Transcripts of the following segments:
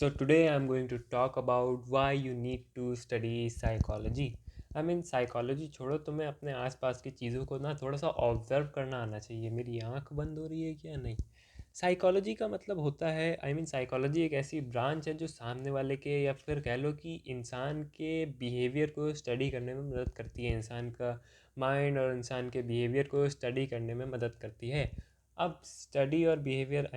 So today I'm going to talk about why you need to study psychology. Psychology छोड़ो, तुम्हें अपने आसपास की चीज़ों को ना थोड़ा सा ऑब्जर्व करना आना चाहिए। मेरी आंख बंद हो रही है क्या? नहीं। साइकोलॉजी का मतलब होता है, साइकोलॉजी एक ऐसी ब्रांच है जो सामने वाले के या फिर कह लो कि इंसान के बिहेवियर को स्टडी करने में मदद करती है। इंसान का माइंड और इंसान के बिहेवियर को स्टडी करने में मदद करती है। अब स्टडी और बिहेवियर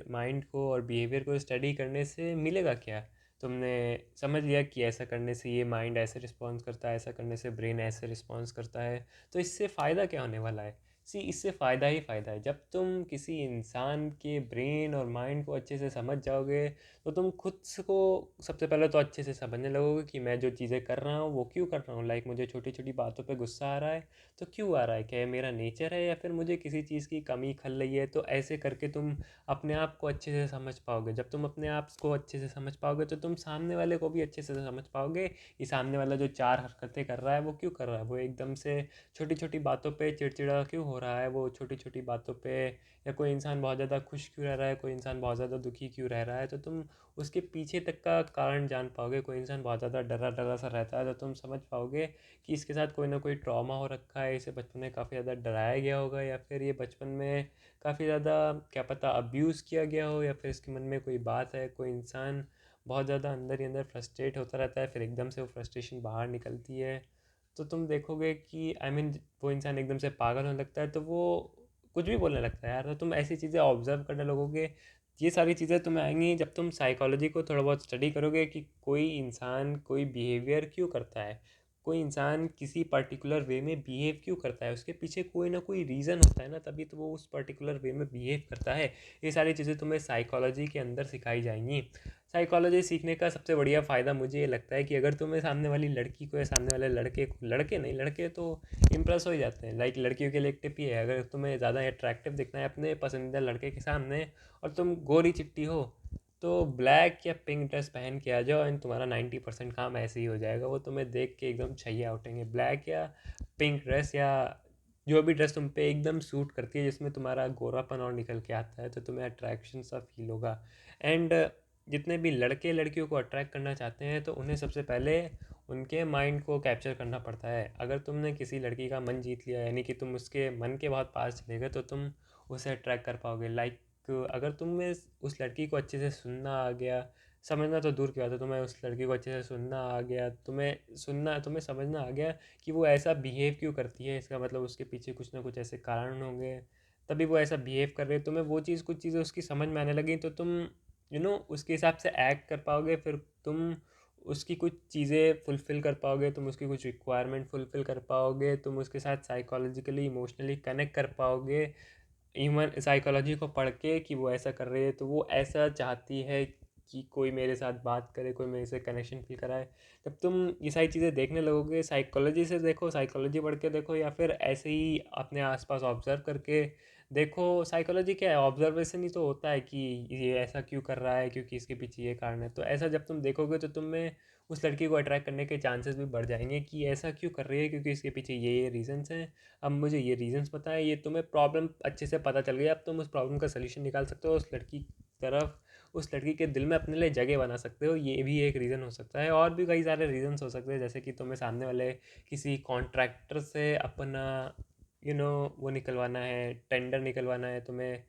माइंड को और बिहेवियर को स्टडी करने से मिलेगा क्या? तुमने समझ लिया कि ऐसा करने से ये माइंड ऐसे रिस्पॉन्स करता है, ऐसा करने से ब्रेन ऐसे रिस्पॉन्स करता है। तो इससे फ़ायदा क्या होने वाला है? इससे फ़ायदा ही फ़ायदा है। जब तुम किसी इंसान के ब्रेन और माइंड को अच्छे से समझ जाओगे तो तुम खुद को सबसे पहले तो अच्छे से समझने लगोगे कि मैं जो चीज़ें कर रहा हूँ वो क्यों कर रहा हूँ। लाइक मुझे छोटी छोटी बातों पे गुस्सा आ रहा है तो क्यों आ रहा है? क्या ये मेरा नेचर है या फिर मुझे किसी चीज़ की कमी खल रही है? तो ऐसे करके तुम अपने आप को अच्छे से समझ पाओगे। जब तुम अपने आप को अच्छे से समझ पाओगे तो तुम सामने वाले को भी अच्छे से समझ पाओगे कि सामने वाला जो चार हरकतें कर रहा है वो क्यों कर रहा है। वो एकदम से छोटी छोटी बातों पे चिड़चिड़ा क्यों हो रहा है, वो छोटी छोटी बातों पे। या कोई इंसान बहुत ज़्यादा खुश क्यों रह रहा है, कोई इंसान बहुत ज़्यादा दुखी क्यों रह रहा है, तो तुम उसके पीछे तक का कारण जान पाओगे। कोई इंसान बहुत ज़्यादा डरा डरा सा रहता है तो तुम समझ पाओगे कि इसके साथ कोई ना कोई ट्रॉमा हो रखा है, इसे बचपन में काफ़ी ज़्यादा डराया गया होगा, या फिर ये बचपन में काफ़ी ज़्यादा क्या पता अब्यूज़ किया गया हो, या फिर इसके मन में कोई बात है। कोई इंसान बहुत ज़्यादा अंदर ही अंदर फ्रस्ट्रेट होता रहता है, फिर एकदम से वो फ्रस्ट्रेशन बाहर निकलती है। तो तुम देखोगे कि वो इंसान एकदम से पागल होने लगता है तो वो कुछ भी बोलने लगता है यार। तो तुम ऐसी चीज़ें ऑब्जर्व करने लगोगे। ये सारी चीज़ें तुम्हें आएंगी जब तुम साइकोलॉजी को थोड़ा बहुत स्टडी करोगे कि कोई इंसान कोई बिहेवियर क्यों करता है, कोई इंसान किसी पर्टिकुलर वे में बिहेव क्यों करता है। उसके पीछे कोई ना कोई रीज़न होता है ना, तभी तो वो उस पर्टिकुलर वे में बिहेव करता है। ये सारी चीज़ें तुम्हें साइकोलॉजी के अंदर सिखाई जाएंगी। साइकोलॉजी सीखने का सबसे बढ़िया फ़ायदा मुझे ये लगता है कि अगर तुम्हें सामने वाली लड़की को या सामने वाले लड़के को, लड़के नहीं, लड़के तो इम्प्रेस हो ही जाते हैं। लाइक लड़कियों के लिए एक टिप ये है, अगर तुम्हें ज़्यादा अट्रैक्टिव दिखना है अपने पसंदीदा लड़के के सामने और तुम गोरी चिट्टी हो, तो ब्लैक या पिंक ड्रेस पहन के आ जाओ एंड तुम्हारा 90% काम ऐसे ही हो जाएगा। वो तुम्हें देख के एकदम छैया उठेंगे। ब्लैक या पिंक ड्रेस या जो भी ड्रेस तुम पे एकदम सूट करती है, जिसमें तुम्हारा गोरापन और निकल के आता है, तो तुम्हें अट्रैक्शन सा फील होगा। एंड जितने भी लड़के लड़कियों को अट्रैक्ट करना चाहते हैं तो उन्हें सबसे पहले उनके माइंड को कैप्चर करना पड़ता है। अगर तुमने किसी लड़की का मन जीत लिया, यानी कि तुम उसके मन के बहुत पास चले गए, तो तुम उसे अट्रैक्ट कर पाओगे। लाइक अगर तुम्हें उस लड़की को अच्छे से सुनना आ गया, समझना तो दूर की बात है, तुम्हें उस लड़की को अच्छे से सुनना आ गया, तुम्हें समझना आ गया कि वो ऐसा बिहेव क्यों करती है, इसका मतलब उसके पीछे कुछ ना कुछ ऐसे कारण होंगे तभी वो ऐसा बिहेव कर रही है। तुम्हें वो चीज़ कुछ चीज़ें उसकी समझ में आने लगी तो तुम उसके हिसाब से एक्ट कर पाओगे। फिर तुम उसकी कुछ चीज़ें फुलफ़िल कर पाओगे, तुम उसकी कुछ रिक्वायरमेंट फुलफ़िल कर पाओगे, तुम उसके साथ साइकोलॉजिकली इमोशनली कनेक्ट कर पाओगे। इवन साइकोलॉजी को पढ़ के कि वो ऐसा कर रही है तो वो ऐसा चाहती है कि कोई मेरे साथ बात करे, कोई मेरे से कनेक्शन फील कराए। जब तुम ये सारी चीज़ें देखने लगोगे, साइकोलॉजी से देखो, साइकोलॉजी पढ़ के देखो, या फिर ऐसे ही अपने आसपास ऑब्जर्व करके देखो। साइकोलॉजी क्या है? ऑब्जर्वेशन ही तो होता है कि ये ऐसा क्यों कर रहा है, क्योंकि इसके पीछे ये कारण है। तो ऐसा जब तुम देखोगे तो तुम्हें उस लड़की को अट्रैक्ट करने के चांसेस भी बढ़ जाएंगे कि ऐसा क्यों कर रही है, क्योंकि इसके पीछे ये रीजंस हैं। अब मुझे ये रीजंस पता है, ये तुम्हें प्रॉब्लम अच्छे से पता चल गया, अब तुम उस प्रॉब्लम का सलूशन निकाल सकते हो, उस लड़की की तरफ, उस लड़की के दिल में अपने लिए जगह बना सकते हो। ये भी एक रीज़न हो सकता है, और भी कई सारे रीजंस हो सकते हैं, जैसे कि तुम्हें सामने वाले किसी कॉन्ट्रैक्टर से अपना वो निकलवाना है, टेंडर निकलवाना है, तुम्हें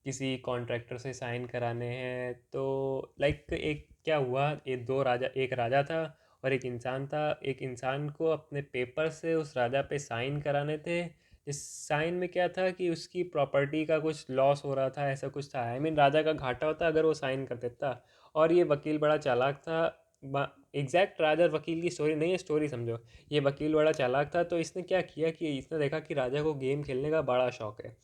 किसी कॉन्ट्रैक्टर से साइन कराने हैं। तो लाइक एक क्या हुआ, ये दो राजा, एक राजा था और एक इंसान था। एक इंसान को अपने पेपर से उस राजा पे साइन कराने थे। इस साइन में क्या था कि उसकी प्रॉपर्टी का कुछ लॉस हो रहा था, ऐसा कुछ था। राजा का घाटा होता अगर वो साइन कर देता। और ये वकील बड़ा चालाक था। एग्जैक्ट राजा वकील की स्टोरी नहीं है, स्टोरी समझो। ये वकील बड़ा चालाक था, तो इसने क्या किया कि इसने देखा कि राजा को गेम खेलने का बड़ा शौक है।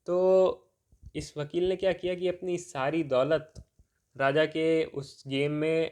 तो इस वकील ने क्या किया कि अपनी सारी दौलत राजा के उस गेम में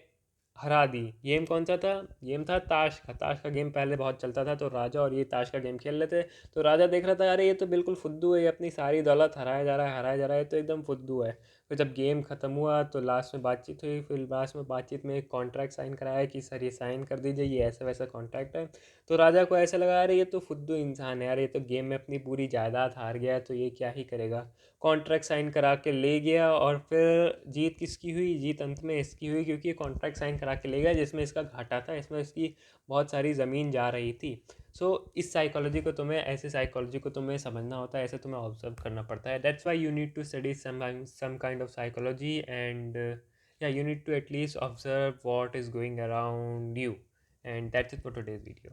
हरा दी। गेम कौन सा था? गेम था ताश का। ताश का गेम पहले बहुत चलता था, तो राजा और ये ताश का गेम खेल लेते। तो राजा देख रहा था, अरे ये तो बिल्कुल फुद्दू है, ये अपनी सारी दौलत हराया जा रहा है, हराया जा रहा है, तो एकदम फुद्दू है। फिर जब गेम ख़त्म हुआ तो लास्ट में बातचीत हुई, फिर लास्ट में बातचीत में एक कॉन्ट्रैक्ट साइन कराया कि सर ये साइन कर दीजिए, ये ऐसा वैसा कॉन्ट्रैक्ट है। तो राजा को ऐसा लगा, अरे ये तो फुद्दू इंसान है यार, ये तो गेम में अपनी पूरी जायदाद हार गया है, तो ये क्या ही करेगा। कॉन्ट्रैक्ट साइन करा के ले गया, और फिर जीत किसकी हुई? जीत अंत में इसकी हुई, क्योंकि ये कॉन्ट्रैक्ट साइन करा के ले गया जिसमें इसका घाटा था, इसमें इसकी बहुत सारी ज़मीन जा रही थी। सो इस साइकोलॉजी को तुम्हें, ऐसे साइकोलॉजी को तुम्हें समझना होता है, ऐसे तुम्हें ऑब्जर्व करना पड़ता है। That's why you need to study some kind of psychology, and yeah, you need to at least observe what is going around you. And that's it for today's video.